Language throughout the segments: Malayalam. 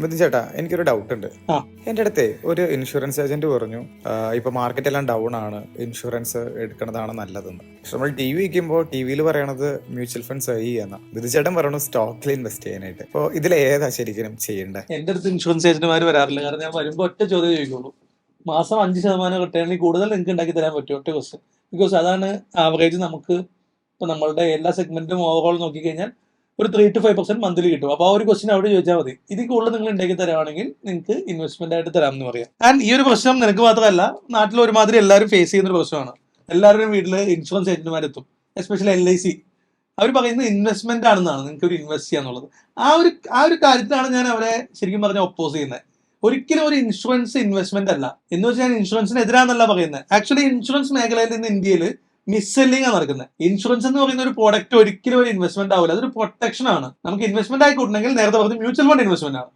മിഥുൻ ചേട്ടാ, എനിക്കൊരു ഡൗട്ട് ഉണ്ട്. ആ എൻ്റെ അടുത്ത് ഒരു ഇൻഷുറൻസ് ഏജന്റ് പറഞ്ഞു, ഇപ്പൊ മാർക്കറ്റ് എല്ലാം ഡൗൺ ആണ്, ഇൻഷുറൻസ് എടുക്കുന്നതാണ് നല്ലതെന്ന്. പക്ഷെ നമ്മൾ ടി വി വയ്ക്കുമ്പോൾ ടി വിയിൽ പറയണത് മ്യൂച്വൽ ഫണ്ട്സ് എന്നാ, മിഥുൻ ചേട്ടൻ പറഞ്ഞു സ്റ്റോക്കിൽ ഇൻവെസ്റ്റ് ചെയ്യാനായിട്ട്. അപ്പോൾ ഇതിൽ ഏതാ ശരിക്കും ചെയ്യേണ്ടത്? എന്റെ അടുത്ത് ഇൻഷുറൻസ് ഏജന്റുമാർ വരാറില്ല. കാരണം ഞാൻ വരുമ്പോൾ ഒറ്റ ചോദ്യം ചോദിക്കുള്ളൂ: മാസം 5% റിട്ടേണിൽ കൂടുതൽ നിങ്ങൾക്ക് ഉണ്ടാക്കി തരാൻ പറ്റുമോ? ഒറ്റ ക്വസ്റ്റ്യൻ. ബിക്കോസ് അതാണ് ആവറേജ്. നമുക്ക് ഇപ്പൊ നമ്മളുടെ എല്ലാ സെഗ്മെന്റും ഓവറോൾ നോക്കിക്കഴിഞ്ഞാൽ ഒരു 3-5% മന്ത്ലി കിട്ടും. അപ്പോൾ ആ ഒരു ക്വസ്റ്റ്യൻ അവിടെ ചോദിച്ചാൽ മതി. ഇതിൽ കൂടുതൽ നിങ്ങൾ ഉണ്ടാക്കി തരാണെങ്കിൽ നിങ്ങൾക്ക് ഇൻവെസ്റ്റ്മെന്റ് ആയിട്ട് തരാമെന്ന് പറയാം. ആൻഡ് ഈ ഒരു പ്രശ്നം നിനക്ക് മാത്രമല്ല, നാട്ടിൽ ഒരുമാതിരി എല്ലാവരും ഫേസ് ചെയ്യുന്ന ഒരു പ്രശ്നമാണ്. എല്ലാവരുടെയും വീട്ടിൽ ഇൻഷുറൻസ് ഏജന്റുമാരെത്തും, എസ്പെഷ്യലി LIC. അവർ പറയുന്നത് ഇൻവെസ്റ്റ്മെന്റ് ആണെന്നാണ്, നിങ്ങൾക്ക് ഒരു ഇൻവെസ്റ്റ് ചെയ്യാന്നുള്ളത്. ആ ഒരു കാര്യത്തിലാണ് ഞാൻ അവരെ ശരിക്കും പറഞ്ഞാൽ ഒപ്പോസ് ചെയ്യുന്നത്. ഒരിക്കലും ഒരു ഇൻഷുറൻസ് ഇൻവെസ്റ്റ്മെന്റ് അല്ല. എന്ന് വെച്ചാൽ ഞാൻ ഇൻഷുറൻസിന് എതിരാന്നല്ല പറയുന്നത്. ആക്ച്വലി ഇൻഷുറൻസ് മേഖലയിൽ നിന്ന് ഇന്ത്യയിൽ മിസ്സെല്ലിംഗ് ആണ് നടക്കുന്നത്. ഇൻഷുറൻസ് എന്ന് പറയുന്ന ഒരു പ്രോഡക്റ്റ് ഒരിക്കലും ഒരു ഇൻവെസ്റ്റ്മെന്റ് ആവില്ല. അതൊരു പ്രൊട്ടക്ഷൻ ആണ്. നമുക്ക് ഇൻവെസ്റ്റ്മെന്റ് ആയി കൂട്ടണമെങ്കിൽ നേരത്തെ പറഞ്ഞ മ്യൂച്വൽ ഫണ്ട് ഇൻവെസ്റ്റ്മെന്റ് ആണ്,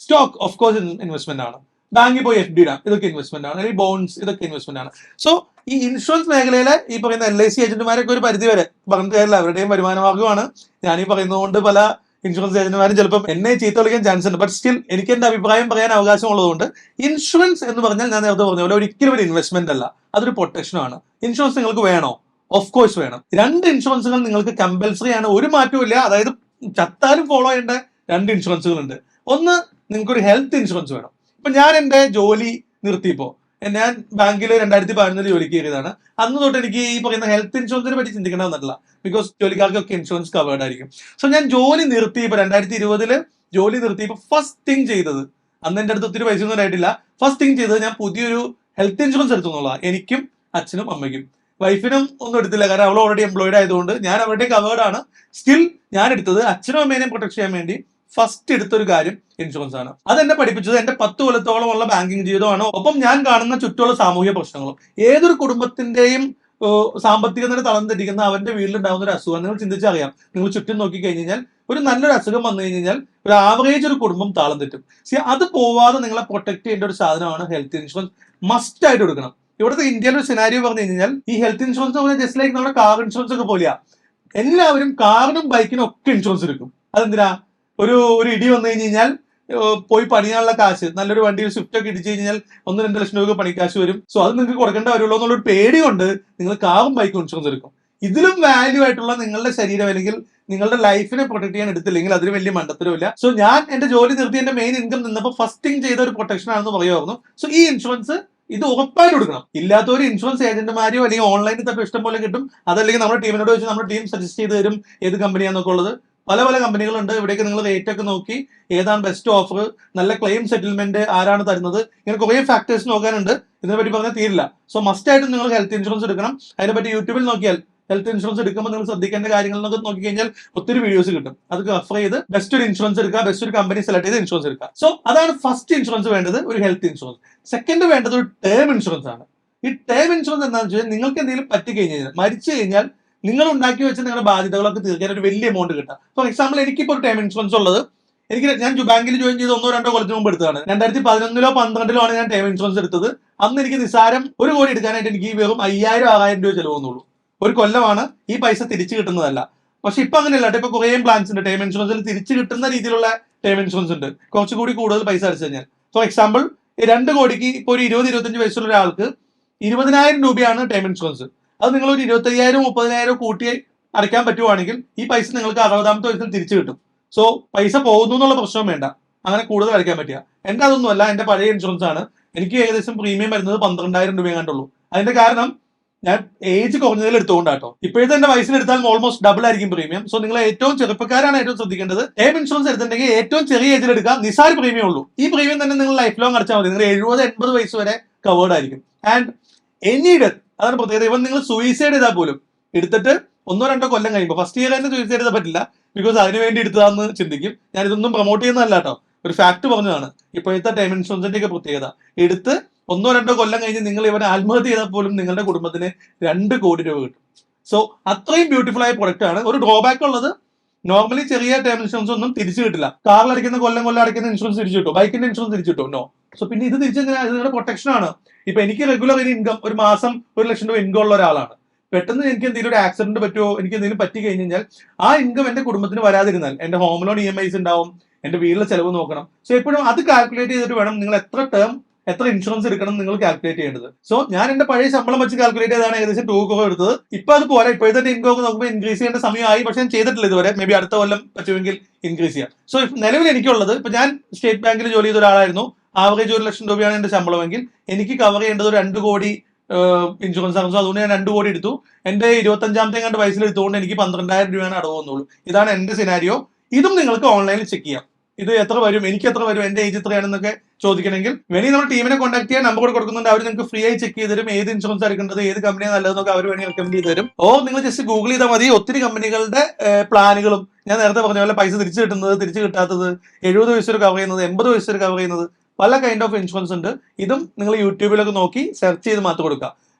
സ്റ്റോക്ക് ഓഫ് കോഴ്സ് ഇൻവെസ്റ്റ്മെന്റ് ആണ്, ബാങ്കിൽ പോയി FD ഇടാം, ഇതൊക്കെ ഇൻവെസ്റ്റ്മെന്റ് ആണ്, അല്ലെങ്കിൽ ബോൺസ്, ഇതൊക്കെ ഇൻവെസ്റ്റ്മെന്റ് ആണ്. സോ ഈ ഇൻഷുറൻസ് മേഖലയിലെ ഈ പറയുന്ന LIC ഏജന്റുമാരൊക്കെ ഒരു പരിധി വരെ പറഞ്ഞിട്ട് കാര്യമില്ല, അവരുടെയും വരുമാന മാർഗമാണ്. ഞാൻ ഈ പറയുന്നതുകൊണ്ട് പല ഇൻഷുറൻസ് ഏജന്റുമാരും ചിലപ്പോൾ എന്നെ ചീത്ത വിളിക്കാൻ ചാൻസ് ഉണ്ട്. ബട്ട് സ്റ്റിൽ എനിക്ക് എന്റെ അഭിപ്രായം പറയാൻ അവകാശമുള്ളതുകൊണ്ട്, ഇൻഷുറൻസ് എന്ന് പറഞ്ഞാൽ ഞാൻ നേരത്തെ പറഞ്ഞ പോലെ ഒരിക്കലും ഒരു ഇൻവെസ്റ്റ്മെന്റ് അല്ല, അതൊരു പ്രൊട്ടക്ഷനാണ്. ഇൻഷുറൻസ് നിങ്ങൾക്ക് വേണോ? ഓഫ് കോഴ്സ് വേണം. 2 ഇൻഷുറൻസുകൾ നിങ്ങൾക്ക് കമ്പൽസറി ആണ്, ഒരു മാറ്റവും ഇല്ല. അതായത് ചത്താലും ഫോളോ ചെയ്യേണ്ട 2 ഇൻഷുറൻസുകളുണ്ട്. ഒന്ന്, നിങ്ങൾക്കൊരു ഹെൽത്ത് ഇൻഷുറൻസ് വേണം. ഇപ്പൊ ഞാൻ എന്റെ ജോലി നിർത്തിയപ്പോ, ഞാൻ ബാങ്കിൽ 2011 ജോലിക്ക് കയറിയതാണ്. അന്ന് തൊട്ട് എനിക്ക് ഈ പറയുന്ന ഹെൽത്ത് ഇൻഷുറൻസിനെ പറ്റി ചിന്തിക്കേണ്ട വന്നിട്ടില്ല. ബിക്കോസ് ജോലിക്കാർക്കൊക്കെ ഇൻഷുറൻസ് കവേർഡ് ആയിരിക്കും. സോ ഞാൻ ജോലി നിർത്തിയപ്പോ 2020 ജോലി നിർത്തിയപ്പോ ഫസ്റ്റ് തിങ് ചെയ്തത്, അന്ന് എന്റെ അടുത്ത് ഒത്തിരി പൈസ ഒന്നും ആയിട്ടില്ല, ഫസ്റ്റ് തിങ് ചെയ്തത് ഞാൻ പുതിയൊരു ഹെൽത്ത് ഇൻഷുറൻസ് എടുത്തു എന്നുള്ളതാണ്. എനിക്കും അച്ഛനും അമ്മയ്ക്കും. വൈഫിനും ഒന്നും എടുത്തില്ല, കാരണം അവൾ ഓൾറെഡി എംപ്ലോയിഡ് ആയതുകൊണ്ട് ഞാൻ അവരുടെ കവേർഡ് ആണ്. സ്റ്റിൽ ഞാൻ എടുത്തത് അച്ഛനും അമ്മേനെയും പ്രൊട്ടക്ട് ചെയ്യാൻ വേണ്ടി ഫസ്റ്റ് എടുത്തൊരു കാര്യം ഇൻഷുറൻസ് ആണ്. അതെന്നെ പഠിപ്പിച്ചത് എന്റെ 10 കൊല്ലത്തോളം ഉള്ള ബാങ്കിങ് ജീവിതമാണ്. ഒപ്പം ഞാൻ കാണുന്ന ചുറ്റുമുള്ള സാമൂഹ്യ പ്രശ്നങ്ങളും. ഏതൊരു കുടുംബത്തിന്റെയും സാമ്പത്തിക നില തളം തെറ്റിക്കുന്ന അവന്റെ വീട്ടിലുണ്ടാകുന്ന ഒരു അസുഖം നിങ്ങൾ ചിന്തിച്ചറിയാം. നിങ്ങൾ ചുറ്റും നോക്കി കഴിഞ്ഞാൽ ഒരു നല്ലൊരു അസുഖം വന്നു കഴിഞ്ഞാൽ ഒരു ആവറേജ് ഒരു കുടുംബം താളം തെറ്റും. അത് പോവാതെ നിങ്ങളെ പ്രൊട്ടക്ട് ചെയ്യേണ്ട ഒരു സാധനമാണ് ഹെൽത്ത് ഇൻഷുറൻസ്. മസ്റ്റ് ആയിട്ട് എടുക്കണം. ഇവിടുത്തെ ഇന്ത്യയിലെ ഒരു സിനാരിയോ പറഞ്ഞു കഴിഞ്ഞാൽ, ഈ ഹെൽത്ത് ഇൻഷുറൻസ് എന്ന് പറഞ്ഞാൽ ജസ്റ്റ് ലൈക്ക് നമ്മുടെ കാർ ഇൻഷുറൻസ് ഒക്കെ പോലെയാ. എല്ലാവരും കാറിനും ബൈക്കിനും ഒക്കെ ഇൻഷുറൻസ് എടുക്കും. അതെന്തിനാ? ഒരു ഇടി വന്നു കഴിഞ്ഞാൽ പോയി പണിയാനുള്ള കാശ്, നല്ലൊരു വണ്ടിയിൽ സ്വിഫ്റ്റ് ഒക്കെ ഇടിച്ചു കഴിഞ്ഞാൽ 1-2 ലക്ഷം രൂപ പണിക്കാശ് വരും. സോ അത് നിങ്ങൾക്ക് കൊടുക്കേണ്ട വരുള്ളൂ എന്നുള്ളൊരു പേടി കൊണ്ട് നിങ്ങൾ കാറും ബൈക്കും ഇൻഷുറൻസ് എടുക്കും. ഇതിലും വാല്യൂ ആയിട്ടുള്ള നിങ്ങളുടെ ശരീരം അല്ലെങ്കിൽ നിങ്ങളുടെ ലൈഫിനെ പ്രൊട്ടക്ട് ചെയ്യാൻ എടുത്തില്ലെങ്കിൽ അതിന് വലിയ മണ്ടത്തരമില്ല. സോ ഞാൻ എന്റെ ജോലി നിർത്തി എന്റെ മെയിൻ ഇൻകം നിന്നപ്പോൾ ഫസ്റ്റ് തിങ് ചെയ്ത ഒരു പ്രൊട്ടക്ഷൻ ആണെന്ന് പറയുമായിരുന്നു. സോ ഈ ഇൻഷുറൻസ് ഇത് ഉറപ്പായിട്ട് കൊടുക്കണം. ഇല്ലാത്തൊരു ഇൻഷുറൻസ് ഏജന്റുമാരെയോ അല്ലെങ്കിൽ ഓൺലൈനിൽ തന്നെ ഇഷ്ടം പോലെ കിട്ടും. അതല്ലെങ്കിൽ നമ്മുടെ ടീമിനോട് വെച്ച് നമ്മുടെ ടീം സജസ്റ്റ് ചെയ്ത് തരും ഏത് കമ്പനിയാണെന്നൊക്കെ ഉള്ളത്. പല പല കമ്പനികളുണ്ട്. ഇവിടേക്ക് നിങ്ങൾ റേറ്റ് ഒക്കെ നോക്കി ഏതാണ് ബെസ്റ്റ് ഓഫർ, നല്ല ക്ലെയിം സെറ്റിൽമെന്റ് ആരാണ് തരുന്നത്, ഇങ്ങനെ കുറേ ഫാക്ടേഴ്സ് നോക്കാനുണ്ട്. ഇതിനെപ്പറ്റി പറഞ്ഞാൽ തീരില്ല. സോ മസ്റ്റ് ആയിട്ട് നിങ്ങൾ ഹെൽത്ത് ഇൻഷുറൻസ് എടുക്കണം. അതിനെപ്പറ്റി യൂട്യൂബിൽ നോക്കിയാൽ ഹെൽത്ത് ഇൻഷുറൻസ് എടുക്കുമ്പോൾ നിങ്ങൾ ശ്രദ്ധിക്കേണ്ട കാര്യങ്ങൾ എന്നൊക്കെ നോക്കിക്കഴിഞ്ഞാൽ ഒത്തിരി വീഡിയോസ് കിട്ടും. അത് റെഫർ ചെയ്ത് ബെസ്റ്റ് ഒരു ഇൻഷുറൻസ് എടുക്കുക, ബെസ്റ്റ് ഒരു കമ്പനി സെലക്ട് ചെയ്ത് ഇൻഷുറൻസ് എടുക്കുക. സോ അതാണ് ഫസ്റ്റ് ഇൻഷുറൻസ് വേണ്ടത്, ഒരു ഹെൽത്ത് ഇൻഷുറൻസ്. സെക്കൻഡ് വേണ്ടത് ഒരു ടേം ഇൻഷുറൻസ് ആണ്. ഈ ടേം ഇൻഷുറൻസ് എന്താണെന്ന് വെച്ചാൽ, നിങ്ങൾക്ക് എന്തെങ്കിലും പറ്റി കഴിഞ്ഞാൽ, മരിച്ചു കഴിഞ്ഞാൽ നിങ്ങൾ ഉണ്ടാക്കി വെച്ച നിങ്ങളുടെ ബാധ്യതകളൊക്കെ തീർക്കാൻ ഒരു വലിയ എമൗണ്ട് കിട്ടുക. ഫോർ എക്സാമ്പിൾ, എനിക്കിപ്പോൾ ഒരു ടേം ഇൻഷുറൻസ് ഉള്ളത്, ഞാൻ ബാങ്കിൽ ജോയിൻ ചെയ്ത് 1-2 കൊല്ലത്തിന് മുമ്പ് എടുത്തതാണ്. 2011-12 ആണ് ഞാൻ ടേം ഇൻഷുറൻസ് എടുത്തത്. അന്ന് എനിക്ക് നിസ്സാരം 1 കോടി എടുക്കാനായിട്ട് എനിക്ക് വെറും 5000-6000 രൂപ ചെലവെന്നുള്ളൂ. ഒരു കൊല്ലമാണ്. ഈ പൈസ തിരിച്ചു കിട്ടുന്നതല്ല. പക്ഷെ ഇപ്പൊ അങ്ങനെയല്ല. ഇപ്പൊ കുറേ പ്ലാൻസ് ഉണ്ട് ടേം ഇൻഷുറൻസിൽ. തിരിച്ചു കിട്ടുന്ന രീതിയിലുള്ള ടേം ഇൻഷുറൻസ് ഉണ്ട്, കുറച്ചുകൂടി കൂടുതൽ പൈസ അടച്ചു കഴിഞ്ഞാൽ. ഫോർ എക്സാമ്പിൾ, 2 കോടിക്ക് ഇപ്പോൾ ഒരു 20-25 വയസ്സുള്ള ഒരാൾക്ക് 20,000 രൂപയാണ് ടേം ഇൻഷുറൻസ്. അത് നിങ്ങൾ ഒരു 25,000-30,000 കൂട്ടി അടയ്ക്കാൻ പറ്റുവാണെങ്കിൽ ഈ പൈസ നിങ്ങൾക്ക് 60ാമത്തെ വയസ്സിൽ തിരിച്ചു കിട്ടും. സോ പൈസ പോകുന്നു എന്നുള്ള പ്രശ്നം വേണ്ട, അങ്ങനെ കൂടുതൽ അടയ്ക്കാൻ പറ്റുക. എന്റെ അതൊന്നുമല്ല, എന്റെ പഴയ ഇൻഷുറൻസ് ആണ്. എനിക്ക് ഏകദേശം പ്രീമിയം വരുന്നത് 12,000 രൂപയെ കണ്ടുള്ളൂ. അതിന്റെ കാരണം ഞാൻ ഏജ് കുറഞ്ഞതിൽ എടുത്തുകൊണ്ടാട്ടോ. ഇപ്പോഴത്തെ എന്റെ വയസ്സിന് എടുത്താൽ ഓൾമോസ്റ്റ് ഡബിൾ ആയിരിക്കും പ്രീമിയം. സോ നിങ്ങൾ ഏറ്റവും ചെറുപ്പക്കാരാണ് ഏറ്റവും ശ്രദ്ധിക്കേണ്ടത്. ടേം ഇൻഷുറൻസ് എടുത്തിട്ടുണ്ടെങ്കിൽ ഏറ്റവും ചെറിയ ഏജിൽ എടുക്കുക. നിസാര പ്രീമിയം ഉള്ളൂ. ഈ പ്രീമിയം തന്നെ നിങ്ങൾ ലൈഫ് ലോങ് അടച്ചാൽ മതി. നിങ്ങൾ 70-80 വയസ്സ് വരെ കവേർഡ് ആയിരിക്കും. ആൻഡ് എനി ഡെത്ത്, അതാണ് പ്രത്യേകത. ഇവൻ നിങ്ങൾ സൂയിസൈഡ് ചെയ്താൽ പോലും എടുത്തിട്ട് 1-2 കൊല്ലം കഴിയുമ്പോൾ, ഫസ്റ്റ് ഇയർ തന്നെ സൂയിസൈഡ് ചെയ്താൽ പറ്റില്ല, ബിക്കോസ് അതിന് വേണ്ടി എടുത്തതാന്ന് ചിന്തിക്കും. ഞാൻ ഇതൊന്നും പ്രൊമോട്ട് ചെയ്യുന്നതല്ല കേട്ടോ, ഒരു ഫാക്ട് പറഞ്ഞതാണ്. ഇപ്പോഴത്തെ ടൈം ഇൻഷുറൻസിന്റെ ഒക്കെ പ്രത്യേകത. എടുത്ത് 1-2 കൊല്ലം കഴിഞ്ഞ് നിങ്ങൾ ഇവനെ ആത്മഹത്യ ചെയ്താൽ പോലും നിങ്ങളുടെ കുടുംബത്തിന് 2 കോടി രൂപ കിട്ടും. സോ അത്രയും ബ്യൂട്ടിഫുൾ ആയ പ്രൊഡക്റ്റ് ആണ്. ഒരു ഡ്രോബാക്ക് ഉള്ളത്, നോർമലി ചെറിയ ടേം ഇൻഷുറൻസ് ഒന്നും തിരിച്ചു കിട്ടില്ല. കാറിൽ അടയ്ക്കുന്ന കൊല്ലം അടയ്ക്കുന്ന ഇൻഷുറൻസ് തിരിച്ചു കിട്ടും, ബൈക്കിന്റെ ഇൻഷുറൻസ് തിരിച്ചു കിട്ടും. നോ. സോ പിന്നെ ഇത് തിരിച്ചു നിങ്ങളുടെ പ്രൊട്ടക്ഷൻ ആണ്. ഇപ്പൊ എനിക്ക് റെഗുലർ ഇൻകം, ഒരു മാസം 1 ലക്ഷം രൂപ ഇൻകം ഉള്ള ഒരാളാണ്. പെട്ടെന്ന് എനിക്ക് എന്തെങ്കിലും ഒരു ആക്സിഡന്റ് പറ്റുമോ, എനിക്ക് എന്തെങ്കിലും പറ്റി കഴിഞ്ഞാൽ ആ ഇൻകം എന്റെ കുടുംബത്തിന് വരാതിരുന്നാൽ, എന്റെ ഹോം ലോൺ EMIs ഉണ്ടാവും, എന്റെ വീട്ടിലെ ചെലവ് നോക്കണം. സോ എപ്പോഴും അത് കാൽക്കുലേറ്റ് ചെയ്തിട്ട് വേണം നിങ്ങൾ എത്ര ഇൻഷുറൻസ് എടുക്കണം നിങ്ങൾ കാൽക്കുലേറ്റ് ചെയ്യേണ്ടത്. സോ ഞാൻ എന്റെ പഴയ ശമ്പളം വെച്ച് കാൽക്കുലേറ്റ് ചെയ്താണ് ഏകദേശം 2 crore എടുത്തത്. ഇപ്പൊ അത് പോലെ ഇപ്പോഴത്തെ ഇൻകം നോക്കുമ്പോൾ ഇൻക്രീസ് ചെയ്യേണ്ട സമയമായി, പക്ഷെ ഞാൻ ചെയ്തിട്ടില്ല ഇതുവരെ. മേ ബി അടുത്ത കൊല്ലം പറ്റുമെങ്കിൽ ഇൻക്രീസ് ചെയ്യാം. സോ നിലവിൽ എനിക്കുള്ളത്, ഇപ്പൊ ഞാൻ സ്റ്റേറ്റ് ബാങ്കിൽ ജോലി ചെയ്ത ഒരാളായിരുന്നു. ആവറേജ് 1 ലക്ഷം രൂപയാണ് എന്റെ ശമ്പളമെങ്കിൽ എനിക്ക് കവർ ചെയ്യേണ്ടത് 2 കോടി ഇൻഷുറൻസ് ആണ്. സോ അതുകൊണ്ട് ഞാൻ 2 കോടി എടുത്തു. എന്റെ 25ാമത്തെ കണ്ട് വയസ്സിൽ എടുത്തുകൊണ്ട് എനിക്ക് 12,000 രൂപയാണ് അടവ് വന്നുള്ളൂ. ഇതാണ് എന്റെ സിനാരിയോ. ഇതും നിങ്ങൾക്ക് ഓൺലൈനിൽ ചെക്ക് ചെയ്യാം. ഇത് എത്ര വരും, എനിക്ക് എത്ര വരും, എന്റെ ഏജ് എത്രയാണെന്നൊക്കെ ചോദിക്കണമെങ്കിൽ വേണമെങ്കിൽ നമ്മൾ ടീമിനെ കോൺടാക്ട് ചെയ്യാൻ നമ്പർ കൊടുക്കുന്നുണ്ട്. അവർ നിങ്ങൾക്ക് ഫ്രീ ആയി ചെക്ക് ചെയ്ത് തരും. ഏത് ഇൻഷുറൻസ് എടുക്കേണ്ടത്, ഏത് കമ്പനിയാണ് നല്ലതെന്നൊക്കെ അവർ വേണമെങ്കിൽ റെക്കമെൻഡ് ചെയ്ത് തരും. നിങ്ങൾ ജസ്റ്റ് ഗൂഗിൾ ചെയ്താൽ മതി. ഒത്തിരി കമ്പനികളുടെ പ്ലാനുകളും ഞാൻ നേരത്തെ പറഞ്ഞ പോലെ പൈസ തിരിച്ചു കിട്ടുന്നത്, തിരിച്ചു കിട്ടാത്തത്, 70 വയസ്സ് വരെ കവർ ചെയ്യുന്നത്, 80 വയസ്സ് വരെ കവർ ചെയ്യുന്നത്, പല കൈൻഡ് ഓഫ് ഇൻഷുറൻസ് ഉണ്ട്. ഇതും നിങ്ങൾ യൂട്യൂബിലൊക്കെ നോക്കി സെർച്ച് ചെയ്ത് മാത്രം കൊടുക്കുക.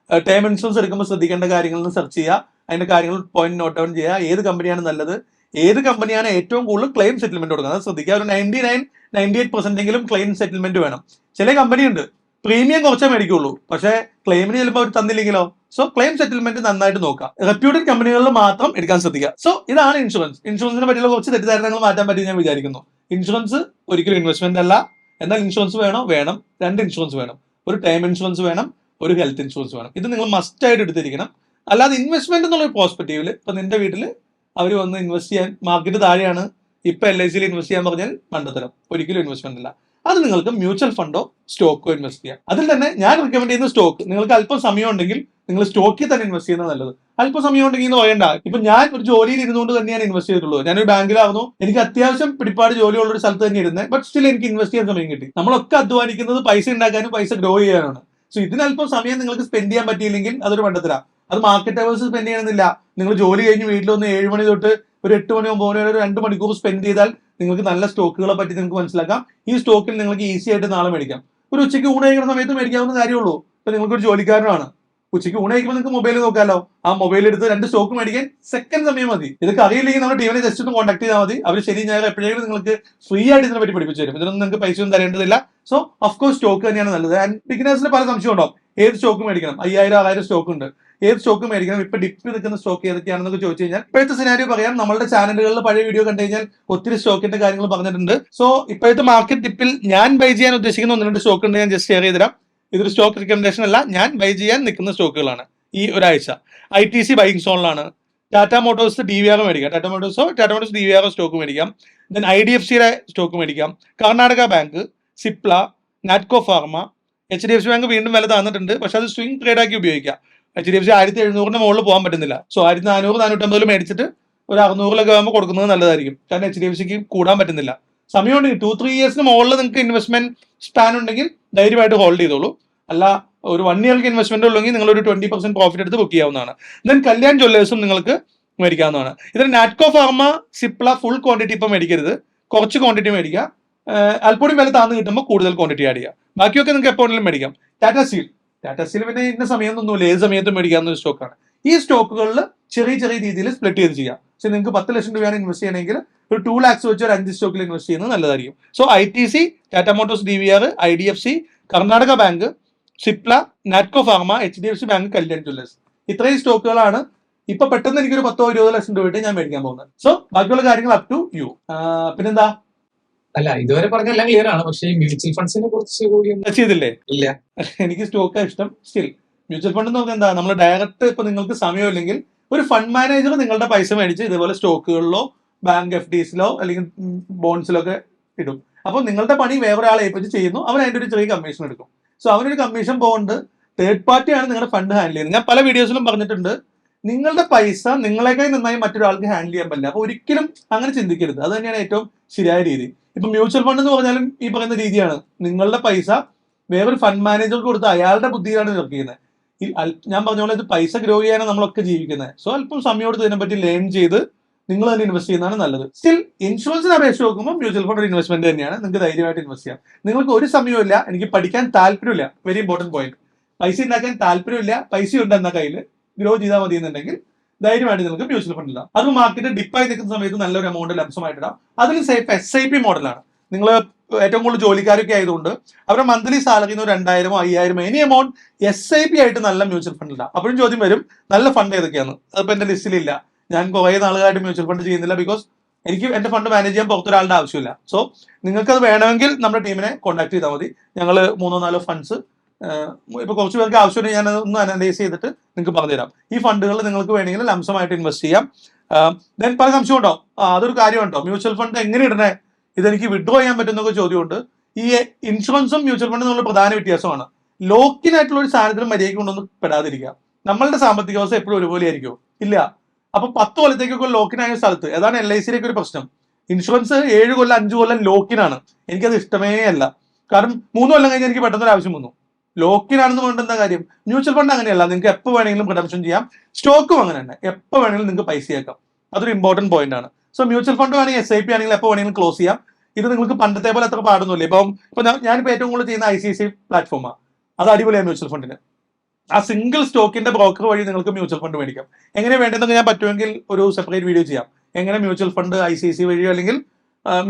ടേം ഇൻഷുറൻസ് എടുക്കുമ്പോൾ ശ്രദ്ധിക്കേണ്ട കാര്യങ്ങൾ സെർച്ച് ചെയ്യുക. അതിന്റെ കാര്യങ്ങൾ പോയിന്റ് നോട്ട് ഡൗൺ ചെയ്യുക. ഏത് കമ്പനിയാണ് നല്ലത്, ഏത് കമ്പനിയാണ് ഏറ്റവും കൂടുതൽ ക്ലെയിം സെറ്റിൽമെന്റ് കൊടുക്കുന്നത് അത് ശ്രദ്ധിക്കുക. ഒരു 99-98% എങ്കിലും ക്ലെയിം സെറ്റിൽമെന്റ് വേണം. ചില കമ്പനി ഉണ്ട് പ്രീമിയം കുറച്ചേ മേടിക്കുള്ളൂ, പക്ഷേ ക്ലെയിമിന് ചിലപ്പോൾ അവർ തന്നില്ലെങ്കിലോ. സോ ക്ലെയിം സെറ്റിൽമെന്റ് നന്നായിട്ട് നോക്കുക. റെപ്യൂട്ടഡ് കമ്പനികളിൽ മാത്രം എടുക്കാൻ ശ്രദ്ധിക്കുക. സോ ഇതാണ് ഇൻഷുറൻസ്. ഇൻഷുറൻസിനെ പറ്റിയുള്ള കുറച്ച് തെറ്റിദ്ധാരണകൾ മാറ്റാൻ പറ്റി ഞാൻ വിചാരിക്കുന്നു. ഇൻഷുറൻസ് ഒരിക്കലും ഇൻവെസ്റ്റ്മെന്റ് അല്ല. എന്നാൽ ഇൻഷുറൻസ് വേണം. 2 ഇൻഷുറൻസ് വേണം. ഒരു ടേം ഇൻഷുറൻസ് വേണം, ഒരു ഹെൽത്ത് ഇൻഷുറൻസ് വേണം. ഇത് നിങ്ങൾ മസ്റ്റ് ആയിട്ട് എടുത്തിരിക്കണം. അല്ലാതെ ഇൻവെസ്റ്റ്മെന്റ് എന്നുള്ള പ്രോസ്പെക്റ്റീവില് ഇപ്പൊ നിന്റെ വീട്ടിൽ അവർ വന്ന് ഇൻവെസ്റ്റ് ചെയ്യാൻ, മാർക്കറ്റ് താഴെയാണ്, ഇപ്പൊ LICയിൽ ഇൻവെസ്റ്റ് ചെയ്യാൻ പറഞ്ഞാൽ മണ്ടത്തരം. ഒരിക്കലും ഇൻവെസ്റ്റ്മെന്റ് അല്ല. അത് നിങ്ങൾക്ക് മ്യൂച്വൽ ഫണ്ടോ സ്റ്റോക്കോ ഇൻവെസ്റ്റ് ചെയ്യാം. അതിൽ തന്നെ ഞാൻ റെക്കമെൻഡ് ചെയ്യുന്ന സ്റ്റോക്ക്, നിങ്ങൾക്ക് അല്പം സമയം ഉണ്ടെങ്കിൽ നിങ്ങൾ സ്റ്റോക്കിൽ തന്നെ ഇൻവെസ്റ്റ് ചെയ്യുന്നത് നല്ലത്. അല്പം സമയം ഉണ്ടെങ്കിൽ എന്ന് പറയണ്ട. ഇപ്പൊ ഞാൻ ഒരു ജോലിയിൽ ഇരുന്നുകൊണ്ട് തന്നെയാണ് ഇൻവെസ്റ്റ് ചെയ്തിട്ടുള്ളത്. ഞാനൊരു ബാങ്കിലായിരുന്നു, എനിക്ക് അത്യാവശ്യം പിടിപ്പാട് ജോലിയുള്ള ഒരു സ്ഥലത്ത് തന്നെ ഇരുന്നത്. ബട്ട് സ്റ്റിൽ എനിക്ക് ഇൻവെസ്റ്റ് ചെയ്യാൻ സമയം കിട്ടി. നമ്മളൊക്കെ അധ്വാനിക്കുന്നത് പൈസ ഉണ്ടാക്കാനും പൈസ ഗ്രോ ചെയ്യാനാണ്. സോ ഇതിനല്പം സമയം നിങ്ങൾക്ക് സ്പെൻഡ് ചെയ്യാൻ പറ്റിയില്ലെങ്കിൽ അതൊരു മണ്ടത്തരാ. അത് മാർക്കറ്റ് അവേഴ്സ് സ്പെൻഡ് ചെയ്യണമെന്നില്ല. നിങ്ങൾ ജോലി കഴിഞ്ഞ് വീട്ടിൽ വന്ന് 7 മണി തൊട്ട് ഒരു 8 മണി 9 മണി വരെ 2 മണിക്കൂർ സ്പെൻഡ് ചെയ്താൽ നിങ്ങൾക്ക് നല്ല സ്റ്റോക്കുകളെ പറ്റി നിങ്ങൾക്ക് മനസ്സിലാക്കാം. ഈ സ്റ്റോക്കിൽ നിങ്ങൾക്ക് ഈസി ആയിട്ട് നാളെ മേടിക്കാം. ഒരു ഉച്ചയ്ക്ക് ഊണ് കഴിക്കുന്ന സമയത്ത് മേടിക്കാവുന്ന കാര്യമുള്ളൂ. ഇപ്പൊ നിങ്ങൾക്കൊരു ജോലിക്കാരനാണ്, ഉച്ചയ്ക്ക് ഊണ് കഴിക്കുമ്പോൾ നിങ്ങൾക്ക് മൊബൈൽ നോക്കാമല്ലോ. ആ മൊബൈൽ എടുത്ത് 2 സ്റ്റോക്ക് മേടിക്കാൻ സെക്കൻഡ് സമയം മതി. ഇതൊക്കെ അറിയില്ലെങ്കിൽ നമ്മുടെ ടീമിനെ ജസ്റ്റ് ഒന്ന് കോൺടാക്ട് ചെയ്താൽ മതി. അവർ ശരി ഞായർ എപ്പോഴെങ്കിലും നിങ്ങൾക്ക് ഫ്രീ ആയിട്ട് ഇതിനെ പറ്റി പഠിപ്പിച്ചു തരും. ഇതിനൊന്നും നിങ്ങൾക്ക് പൈസ ഒന്നും തരേണ്ടതില്ല. സോ ഓഫ്കോഴ്സ് സ്റ്റോക്ക് തന്നെയാണ് നല്ലത്. ആൻഡ് ബിഗിനേഴ്സിന് പല സംശയം ഉണ്ടാവും. ഏത് സ്റ്റോക്ക് മേടിക്കണം, 5000-6000 സ്റ്റോക്ക് ഉണ്ട്, ഏത് സ്റ്റോക്ക് മേടിക്കണം, ഇപ്പൊ ഡിപ്പ് നിൽക്കുന്ന സ്റ്റോക്ക് ഏതൊക്കെയാണെന്നൊക്കെ ചോദിച്ചു കഴിഞ്ഞാൽ ഇപ്പോഴത്തെ സിനാരിയോ പറയാം. നമ്മുടെ ചാനലുകളിൽ പഴയ വീഡിയോ കണ്ടു കഴിഞ്ഞാൽ ഒത്തിരി സ്റ്റോക്കിന്റെ കാര്യങ്ങൾ പറഞ്ഞിട്ടുണ്ട്. സോ ഇപ്പോഴത്തെ മാർക്കറ്റ് ടിപ്പിൽ ഞാൻ ബൈ ചെയ്യാൻ ഉദ്ദേശിക്കുന്ന 1-2 സ്റ്റോക്ക് ഉണ്ട്. ഞാൻ ജസ്റ്റ് ഷെയർ ചെയ്ത് തരാം. ഇതൊരു സ്റ്റോക്ക് റെക്കമെൻഡേഷൻ അല്ല, ഞാൻ ബൈ ചെയ്യാൻ നിൽക്കുന്ന സ്റ്റോക്കുകളാണ്. ഈ ഒരാഴ്ച ITC ബൈയിങ് സോണിലാണ്. ടാറ്റ മോട്ടോഴ്സ് DVR മേടിക്കാം. ടാറ്റ മോട്ടോഴ്സ് DVR സ്റ്റോക്ക് മേടിക്കാം. ദെൻ IDFCയുടെ സ്റ്റോക്ക് മേടിക്കാം. Karnataka bank, Cipla, Natco pharma, HDFC bank വീണ്ടും വില താന്നിട്ടുണ്ട്, പക്ഷെ അത് സ്വിംഗ് ട്രേഡ് ആക്കി ഉപയോഗിക്കാം. HDFC 1700 മുകളിൽ പോകാൻ പറ്റുന്നില്ല. സോ 1400-450 മേടിച്ചിട്ട് ഒരു 600 ആകുമ്പോൾ കൊടുക്കുന്നത് നല്ലതായിരിക്കും. കാരണം HDFCക്ക് കൂടാൻ പറ്റുന്നില്ല. സമയമുണ്ടെങ്കിൽ 2-3 ഇയേഴ്സിന് മുകളിൽ നിങ്ങൾക്ക് ഇൻവെസ്റ്റ്മെന്റ് സ്പാൻ ഉണ്ടെങ്കിൽ ധൈര്യമായിട്ട് ഹോൾഡ് ചെയ്തോളൂ. അല്ല ഒരു 1 ഇയർക്ക് ഇൻവെസ്റ്റ്മെന്റ് ഉള്ളെങ്കിൽ നിങ്ങൾ ഒരു 20% പ്രോഫിറ്റ് എടുത്ത് ബുക്ക് ചെയ്യാവുന്നതാണ്. ദെൻ കല്യാൺ ജ്വല്ലേഴ്സും നിങ്ങൾക്ക് മേടിക്കാവുന്നതാണ്. ഇതിൽ Natco pharma, Cipla full quantity ഇപ്പം മേടിക്കരുത്, കുറച്ച് ക്വാണ്ടിറ്റി മേടിക്കുക. അല്പം വില താന്ന് കിട്ടുമ്പോൾ കൂടുതൽ ക്വാണ്ടിറ്റി ആഡ് ചെയ്യുക. ബാക്കിയൊക്കെ നിങ്ങൾക്ക് എപ്പോഴെങ്കിലും മേടിക്കാം. ടാറ്റ സ്റ്റീൽ പിന്നെ ഇന്ന സമയമൊന്നുമില്ല, ഏത് സമയത്തും മേടിക്കാവുന്ന ഒരു സ്റ്റോക്കാണ്. ഈ സ്റ്റോക്കുകളിൽ ചെറിയ രീതിയിൽ സ്പ്ലിറ്റ് ചെയ്ത് ചെയ്യാം. പക്ഷെ നിങ്ങൾക്ക് 10 ലക്ഷം രൂപയാണ് ഇൻവെസ്റ്റ് ചെയ്യണമെങ്കിൽ ഒരു 2 lakhs വെച്ച് ഒരു 5 സ്റ്റോക്കിൽ ഇൻവെസ്റ്റ് ചെയ്യുന്നത് നല്ലതായിരിക്കും. So ITC, Tata motors DVR, IDFC, Karnataka bank, Cipla, Natco pharma, HDFC bank, Kalyan Jewellers, ഇത്രയും സ്റ്റോക്കുകളാണ് ഇപ്പൊ പെട്ടെന്ന് എനിക്കൊരു 10-20 ലക്ഷം രൂപയായിട്ട് ഞാൻ മേടിക്കാൻ പോകുന്നത്. സോ ബാക്കിയുള്ള കാര്യങ്ങൾ അപ് ടു യു. പിന്നെന്താ, അല്ല ഇതുവരെ പറഞ്ഞെല്ലാം ക്ലിയർ ആണ്. പക്ഷേ മ്യൂച്വൽ ഫണ്ട്സിനെ കുറിച്ച് കൂടി ചെയ്തില്ലേ? ഇല്ല, എനിക്ക് സ്റ്റോക്കാണ് ഇഷ്ടം. സ്റ്റിൽ മ്യൂച്വൽ ഫണ്ട് എന്ന് പറഞ്ഞാൽ എന്താ, നമ്മൾ ഡയറക്റ്റ് ഇപ്പൊ നിങ്ങൾക്ക് സമയമില്ലെങ്കിൽ ഒരു ഫണ്ട് മാനേജർ നിങ്ങളുടെ പൈസ മേടിച്ച് ഇതേപോലെ സ്റ്റോക്കുകളിലോ ബാങ്ക് FDസിലോ അല്ലെങ്കിൽ ബോൺസിലോ ഒക്കെ ഇടും. അപ്പോൾ നിങ്ങളുടെ പണി വേറൊരാളെ ഏൽപ്പിച്ച് ചെയ്യുന്നു, അവൻ അതിന്റെ ഒരു ചെറിയ കമ്മീഷൻ എടുക്കും. സോ അവനൊരു കമ്മീഷൻ പോകുന്നുണ്ട്. തേർഡ് പാർട്ടിയാണ് നിങ്ങളുടെ ഫണ്ട് ഹാൻഡിൽ ചെയ്യുന്നത്. ഞാൻ പല വീഡിയോസിലും പറഞ്ഞിട്ടുണ്ട്, നിങ്ങളുടെ പൈസ നിങ്ങളെക്കാൾ നന്നായി മറ്റൊരാൾക്ക് ഹാൻഡിൽ ചെയ്യാൻ പറ്റില്ല. അപ്പൊ ഒരിക്കലും അങ്ങനെ ചിന്തിക്കരുത്. അത് തന്നെയാണ് ഏറ്റവും ശരിയായ രീതി. ഇപ്പൊ മ്യൂച്വൽ ഫണ്ട് എന്ന് പറഞ്ഞാലും ഈ പറയുന്ന രീതിയാണ്. നിങ്ങളുടെ പൈസ വേറൊരു ഫണ്ട് മാനേജർക്ക് കൊടുത്ത് അയാളുടെ ബുദ്ധിയിലാണ് വർക്ക് ചെയ്യുന്നത്. ഞാൻ പറഞ്ഞ പോലെ ഇത് പൈസ ഗ്രോ ചെയ്യാനാണ് നമ്മളൊക്കെ ജീവിക്കുന്നത്. സോ അല്പം സമയം എടുത്ത് ഇതിനെപ്പറ്റി ലേൺ ചെയ്ത് നിങ്ങൾ തന്നെ ഇൻവെസ്റ്റ് ചെയ്യുന്നതാണ് നല്ലത്. സ്റ്റിൽ ഇൻഷുറൻസിനെ അപേക്ഷിച്ച് നോക്കുമ്പോൾ മ്യൂച്വൽ ഫണ്ട് ഒരു ഇൻവെസ്റ്റ്മെന്റ് തന്നെയാണ്. നിങ്ങൾക്ക് ധൈര്യമായിട്ട് ഇൻവെസ്റ്റ് ചെയ്യാം. നിങ്ങൾക്ക് ഒരു സമയമില്ല, എനിക്ക് പഠിക്കാൻ താല്പര്യമില്ല, വെരി ഇമ്പോർട്ടന്റ് പോയിന്റ്, പൈസ ഉണ്ടാക്കാൻ താല്പര്യമില്ല, പൈസ ഉണ്ട് എന്ന കയ്യിൽ ഗ്രോ ചെയ്താൽ മതി എന്നുണ്ടെങ്കിൽ ധൈര്യമായിട്ട് നിങ്ങൾക്ക് മ്യൂച്വൽ ഫണ്ട് ഇടാം. അത് മാർക്കറ്റ് ഡിപ്പായി നിൽക്കുന്ന സമയത്ത് നല്ലൊരു എമൗണ്ട് ലംസമായിട്ട് ഇടാം. അതിന് സേഫ് SIP മോഡലാണ്. നിങ്ങൾ ഏറ്റവും കൂടുതൽ ജോലിക്കാരൊക്കെ ആയതുകൊണ്ട് അവരുടെ monthly salary 2000 5000 any amount SIP ആയിട്ട് നല്ല മ്യൂച്വൽ ഫണ്ട് ഇടാം. അപ്പോഴും ചോദ്യം വരും, നല്ല ഫണ്ട് ഏതൊക്കെയാണ്? അതിപ്പോൾ എന്റെ ലിസ്റ്റിലില്ല. ഞാൻ കുറേ നാളുകളായിട്ട് മ്യൂച്വൽ ഫണ്ട് ചെയ്യുന്നില്ല. ബിക്കോസ് എനിക്ക് എന്റെ ഫണ്ട് മാനേജ് ചെയ്യാൻ പുറത്തൊരാളുടെ ആവശ്യമില്ല. സോ നിങ്ങൾക്കത് വേണമെങ്കിൽ നമ്മുടെ ടീമിനെ കോൺടാക്ട് ചെയ്താൽ മതി. ഞങ്ങൾ 3-4 ഫണ്ട്സ് ഇപ്പൊ കുറച്ച് പേർക്ക് ആവശ്യമുണ്ടെങ്കിൽ ഞാൻ ഒന്ന് അനലൈസ് ചെയ്തിട്ട് നിങ്ങൾക്ക് പറഞ്ഞുതരാം. ഈ ഫണ്ടുകൾ നിങ്ങൾക്ക് വേണമെങ്കിൽ ലംസമായിട്ട് ഇൻവെസ്റ്റ് ചെയ്യാം. ദെൻ പല സംശയം ഉണ്ടോ, അതൊരു കാര്യമുണ്ടോ, മ്യൂച്വൽ ഫണ്ട് എങ്ങനെ ഇടണേ, ഇതെനിക്ക് വിഡ്രോ ചെയ്യാൻ പറ്റുന്നൊക്കെ ചോദ്യമുണ്ട്. ഈ ഇൻഷുറൻസും മ്യൂച്വൽ ഫണ്ടും തമ്മിലുള്ള പ്രധാന വ്യത്യാസമാണ്. ലോക്കിനായിട്ടുള്ള ഒരു സാധനത്തിന് മര്യാദയ്ക്ക് കൊണ്ടൊന്നും പെടാതിരിക്കുക. നമ്മളുടെ സാമ്പത്തിക അവസ്ഥ എപ്പോഴും ഒരുപോലെ ആയിരിക്കും ഇല്ല. അപ്പൊ 10 കൊല്ലത്തേക്കൊക്കെ ലോക്കിനായ സ്ഥലത്ത്, അതാണ് LIC-യിലേക്ക് ഒരു പ്രശ്നം. ഇൻഷുറൻസ് 7 കൊല്ലം 5 കൊല്ലം ലോക്കിനാണ്. എനിക്കത് ഇഷ്ടമേ അല്ല. കാരണം 3 കൊല്ലം കഴിഞ്ഞ് എനിക്ക് പെട്ടെന്നൊരു ആവശ്യം വന്നു. ലോക്കിനാണെന്ന് പറഞ്ഞിട്ട് എന്താ കാര്യം? മ്യൂച്വൽ ഫണ്ട് അങ്ങനെയല്ല, നിങ്ങൾക്ക് എപ്പോൾ വേണമെങ്കിലും റിഡംഷൻ ചെയ്യാം. സ്റ്റോക്കും അങ്ങനെ തന്നെ, എപ്പോൾ വേണമെങ്കിലും നിങ്ങൾക്ക് പൈസ ആക്കാം. അതൊരു ഇമ്പോർട്ടന്റ് പോയിന്റ് ആണ്. സോ മ്യൂച്വൽ ഫണ്ട് വേണമെങ്കിൽ SIP ആണെങ്കിൽ എപ്പോൾ വേണമെങ്കിലും ക്ലോസ് ചെയ്യാം. ഇത് നിങ്ങൾക്ക് പണ്ടത്തെ പോലെ അത്ര പാടൊന്നുമില്ല. ഇപ്പൊ ഞാനിപ്പോൾ ഏറ്റവും കൂടുതൽ ചെയ്യുന്ന ICICI പ്ലാറ്റ്ഫോമാണ്. അത് അടിപൊളിയാണ് മ്യൂച്വൽ ഫണ്ടിന്. ആ സിംഗിൾ സ്റ്റോക്കിന്റെ ബ്രോക്കർ വഴി നിങ്ങൾക്ക് മ്യൂച്വൽ ഫണ്ട് മേടിക്കാം. എങ്ങനെ വേണ്ടതെന്ന് ഞാൻ പറ്റുമെങ്കിൽ ഒരു സെപ്പറേറ്റ് വീഡിയോ ചെയ്യാം. എങ്ങനെ മ്യൂച്വൽ ഫണ്ട് ICICI വഴിയോ അല്ലെങ്കിൽ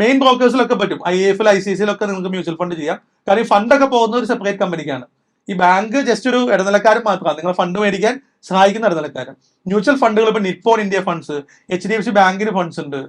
മെയിൻ ബ്രോക്കേഴ്സിലൊക്കെ പറ്റും. IIFL ICICIയിലൊക്കെ നിങ്ങൾക്ക് മ്യൂച്വൽ ഫണ്ട് ചെയ്യാം. കാരണം ഈ ഫണ്ടൊക്കെ പോകുന്ന ഒരു സെപ്പറേറ്റ് കമ്പനിക്കാണ്. ഈ ബാങ്ക് ജസ്റ്റ് ഒരു ഇടനിലക്കാരൻ മാത്രമാണ്, നിങ്ങളെ ഫണ്ട് മേടിക്കാൻ സഹായിക്കുന്ന ഇടനിലക്കാരൻ. മ്യൂച്വൽ ഫണ്ടുകൾ ഇപ്പൊ നിപ്പോൺ ഇന്ത്യ ഫണ്ട്സ്, HDFC ബാങ്കിന് ഫണ്ട്സ് ഉണ്ട്,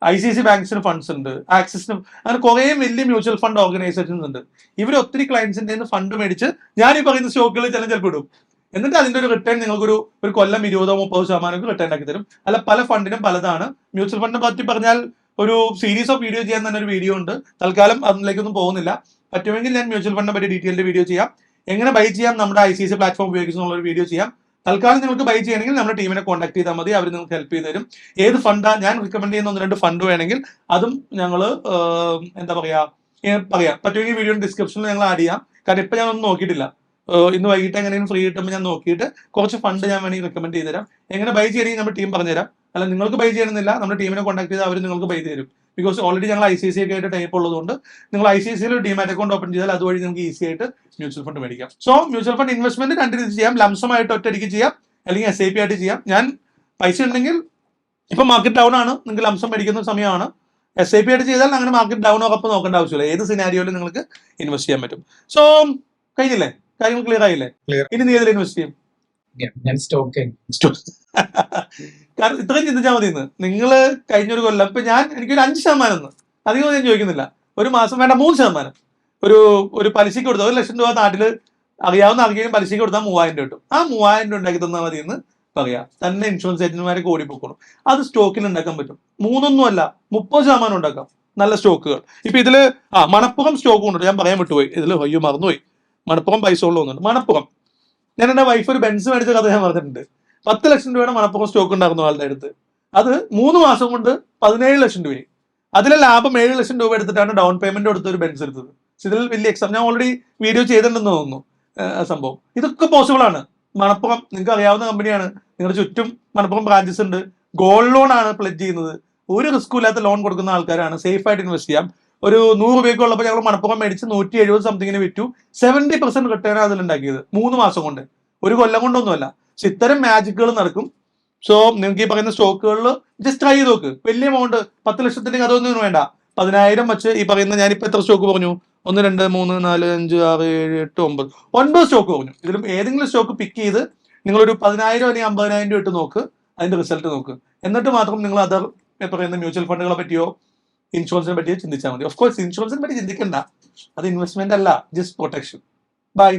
ICICI ബാങ്ക്സിന് ഫണ്ട്സ് ഉണ്ട്, ആക്സിസിന്, അങ്ങനെ കുറെ വലിയ മ്യൂച്വൽ ഫണ്ട് ഓർഗനൈസേഷൻസ് ഉണ്ട്. ഇവർ ഒത്തിരി ക്ലയൻസിന്റെ ഫണ്ട് മേടിച്ച് ഞാൻ ഈ പറയുന്ന സ്റ്റോക്കുകൾ ചിലപ്പോൾ ഇടും. എന്നിട്ട് അതിന്റെ ഒരു റിട്ടേൺ നിങ്ങൾക്കൊരു കൊല്ലം 20-30% റിട്ടേൺ ആക്കി തരും. അല്ല, പല ഫണ്ടിനും പലതാണ്. മ്യൂച്വൽ ഫണ്ടിനെ പറ്റി പറഞ്ഞാൽ ഒരു സീരീസ് ഓഫ് വീഡിയോ ചെയ്യാൻ തന്നെ ഒരു വീഡിയോ ഉണ്ട്. തൽക്കാലം അതിലേക്കൊന്നും പോകുന്നില്ല. പറ്റുമെങ്കിൽ ഞാൻ മ്യൂച്വൽ ഫണ്ടിനെ പറ്റി ഡീറ്റെയിൽഡ് വീഡിയോ ചെയ്യാം. എങ്ങനെ ബൈ ചെയ്യാം നമ്മുടെ ICICI പ്ലാറ്റ്ഫോം ഉപയോഗിക്കുന്ന ഒരു വീഡിയോ ചെയ്യാം. തൽക്കാലം നിങ്ങൾക്ക് ബൈ ചെയ്യണമെങ്കിൽ നമ്മുടെ ടീമിനെ കോൺടാക്ട് ചെയ്താൽ മതി. അവർ നിങ്ങൾക്ക് ഹെൽപ്പ് ചെയ്ത് തരും. ഏത് ഫണ്ടാ ഞാൻ റിക്കമെൻഡ് ചെയ്യുന്ന 1-2 ഫണ്ട് വേണമെങ്കിൽ അതും ഞങ്ങൾ എന്താ പറയാ പറ്റുമെങ്കിൽ വീഡിയോ ഡിസ്ക്രിപ്ഷനിൽ ഞങ്ങൾ ആഡ് ചെയ്യാം. കാരണം ഇപ്പൊ ഞാനൊന്നും നോക്കിയിട്ടില്ല. ഇന്ന് വൈകിട്ട് എങ്ങനെയും ഫ്രീ കിട്ടുമ്പോൾ ഞാൻ നോക്കിയിട്ട് കുറച്ച് ഫണ്ട് ഞാൻ വേണമെങ്കിൽ റെക്കമെൻഡ് ചെയ്ത് തരാം. എങ്ങനെ ബൈ ചെയ്യണമെങ്കിൽ നമ്മുടെ ടീം പറഞ്ഞുതരാം. അല്ല, നിങ്ങൾക്ക് ബൈ ചെയ്യണമെന്നില്ല, നമ്മുടെ ടീമിനെ കോൺടാക്ട് ചെയ്താൽ അവർ നിങ്ങൾക്ക് ബൈ തരും. ബിക്കോസ് ഓൾറെഡി ഞങ്ങൾ ICICI ഒക്കെ ആയിട്ട് ടൈപ്പ് ഉള്ളതുകൊണ്ട് നിങ്ങൾ ICICIയിൽ ഡിമാറ്റ് അക്കൗണ്ട് ഓപ്പൺ ചെയ്താൽ അതുവഴി നിങ്ങൾക്ക് ഈസി ആയിട്ട് മ്യൂച്വൽ ഫണ്ട് മേടിക്കാം. സോ മ്യൂച്വൽ ഫണ്ട് ഇൻവെസ്റ്റ്മെന്റ് 2 രീതി ചെയ്യാം. ലംസമായിട്ട് ഒറ്റയടിക്ക് ചെയ്യാം, അല്ലെങ്കിൽ SIP ആയിട്ട് ചെയ്യാം. ഞാൻ പൈസ ഉണ്ടെങ്കിൽ ഇപ്പൊ മാർക്കറ്റ് ഡൗൺ ആണ്, നിങ്ങൾക്ക് ലംസം മേടിക്കുന്ന സമയമാണ്. SIP ആയിട്ട് ചെയ്താൽ അങ്ങനെ മാർക്കറ്റ് ഡൗൺ ഉറപ്പ് നോക്കേണ്ട ആവശ്യമില്ല. ഏത് സിനാരിയോയിലും നിങ്ങൾക്ക് ഇൻവെസ്റ്റ് ചെയ്യാൻ പറ്റും. സോ കഴിഞ്ഞില്ലേ, കാര്യങ്ങൾ ക്ലിയർ ആയില്ലേ? ഇനി നീ ഏതിൽ ഇൻവെസ്റ്റ് ചെയ്യും? ഞാൻ സ്റ്റോക്ക് കാരണം ഇത്രയും ചിന്തിച്ചാൽ മതി. നിങ്ങൾ കഴിഞ്ഞൊരു കൊല്ലം ഇപ്പൊ എനിക്കൊരു 5% അധികം ഞാൻ ചോദിക്കുന്നില്ല, ഒരു മാസം വേണ്ട 3% ഒരു പലിശക്ക് കൊടുത്താൽ 1 ലക്ഷം രൂപ നാട്ടിൽ അറിയാവുന്ന ആർക്കെങ്കിലും പലിശക്ക് കൊടുത്താൽ 3000 രൂപ കിട്ടും. ആ 3000 രൂപ ഉണ്ടാക്കി തന്നാൽ മതി എന്ന് പറയാം. തന്നെ ഇൻഷുറൻസ് ഏജന്റുമാരെ ഓടിപ്പോക്കണം. അത് സ്റ്റോക്കിൽ ഉണ്ടാക്കാൻ പറ്റും. 3 അല്ല 30% ഉണ്ടാക്കാം നല്ല സ്റ്റോക്കുകൾ. ഇപ്പൊ ഇതില് മണപ്പുറം സ്റ്റോക്ക് കൊണ്ടുണ്ട്, ഞാൻ പറയാൻ വിട്ടുപോയി. ഇതിൽ മറന്നുപോയി. മണപ്പുറം പൈസ ഉള്ളതുണ്ട്. മണപ്പുറം, ഞാൻ എന്റെ വൈഫ് ഒരു ബെൻസ് മേടിച്ച കഥ ഞാൻ പറഞ്ഞിട്ടുണ്ട്. 10 ലക്ഷം രൂപയുടെ മണപ്പുറം സ്റ്റോക്ക് ഉണ്ടായിരുന്നു ആളുടെ അടുത്ത്. അത് 3 മാസം കൊണ്ട് 17 ലക്ഷം രൂപയായി. അതിലെ ലാഭം 7 ലക്ഷം രൂപ എടുത്തിട്ടാണ് ഡൗൺ പേയ്മെന്റ് കൊടുത്ത് ഒരു ബെൻസ് എടുത്തത്. ഇതിൽ വലിയ എക്സാം ഞാൻ ഓൾറെഡി വീഡിയോ ചെയ്തിട്ടുണ്ടെന്ന് തോന്നുന്നു. സംഭവം ഇതൊക്കെ പോസിബിൾ ആണ്. മണപ്പുറം നിങ്ങൾക്ക് അറിയാവുന്ന കമ്പനിയാണ്. നിങ്ങളുടെ ചുറ്റും മണപ്പുറം ബ്രാഞ്ചസ് ഉണ്ട്. ഗോൾഡ് ലോൺ ആണ് പ്ലെഡ്ജ് ചെയ്യുന്നത്. ഒരു റിസ്ക്കും ഇല്ലാത്ത ലോൺ കൊടുക്കുന്ന ആൾക്കാരാണ്. സേഫ് ആയിട്ട് ഇൻവെസ്റ്റ് ചെയ്യാം. ഒരു 100 രൂപയ്ക്ക് ഉള്ളപ്പോൾ ഞങ്ങൾ മണപ്പുറം മേടിച്ച് 170 സംതിങ്ങിന് വിറ്റു. 70% റിട്ടേൺ അതിലുണ്ടാക്കിയത് 3 മാസം കൊണ്ട്, ഒരു കൊല്ലം കൊണ്ടൊന്നുമല്ല. പക്ഷെ ഇത്തരം മാജിക്കുകൾ നടക്കും. സോ നിങ്ങൾക്ക് ഈ പറയുന്ന സ്റ്റോക്കുകളിൽ ജസ്റ്റ് ട്രൈ ചെയ്ത് നോക്ക്. വലിയ എമൗണ്ട് 10 ലക്ഷത്തിന്റെ അതൊന്നും വേണ്ട. 10,000 വെച്ച് ഈ പറയുന്ന ഞാനിപ്പോൾ എത്ര സ്റ്റോക്ക് പറഞ്ഞു? 1, 2, 3, 4, 5, 6, 7, 8, 9 സ്റ്റോക്ക് പറഞ്ഞു. ഇതിലും ഏതെങ്കിലും സ്റ്റോക്ക് പിക്ക് ചെയ്ത് നിങ്ങളൊരു 10,000 അല്ലെങ്കിൽ 50,000 രൂപ ഇട്ട് നോക്ക്. അതിന്റെ റിസൾട്ട് നോക്ക്. എന്നിട്ട് മാത്രം നിങ്ങൾ അതർ പറയുന്ന മ്യൂച്വൽ ഫണ്ടുകളെ പറ്റിയോ ഇൻഷുറൻസിനെ പറ്റിയോ ചിന്തിച്ചാൽ മതി. ഓഫ് കോഴ്സ് ഇൻഷുറൻസിനെ പറ്റി ചിന്തിക്കണ്ട, അത് ഇൻവെസ്റ്റ്മെന്റ് അല്ല, ജസ്റ്റ് പ്രൊട്ടക്ഷൻ. ബൈ.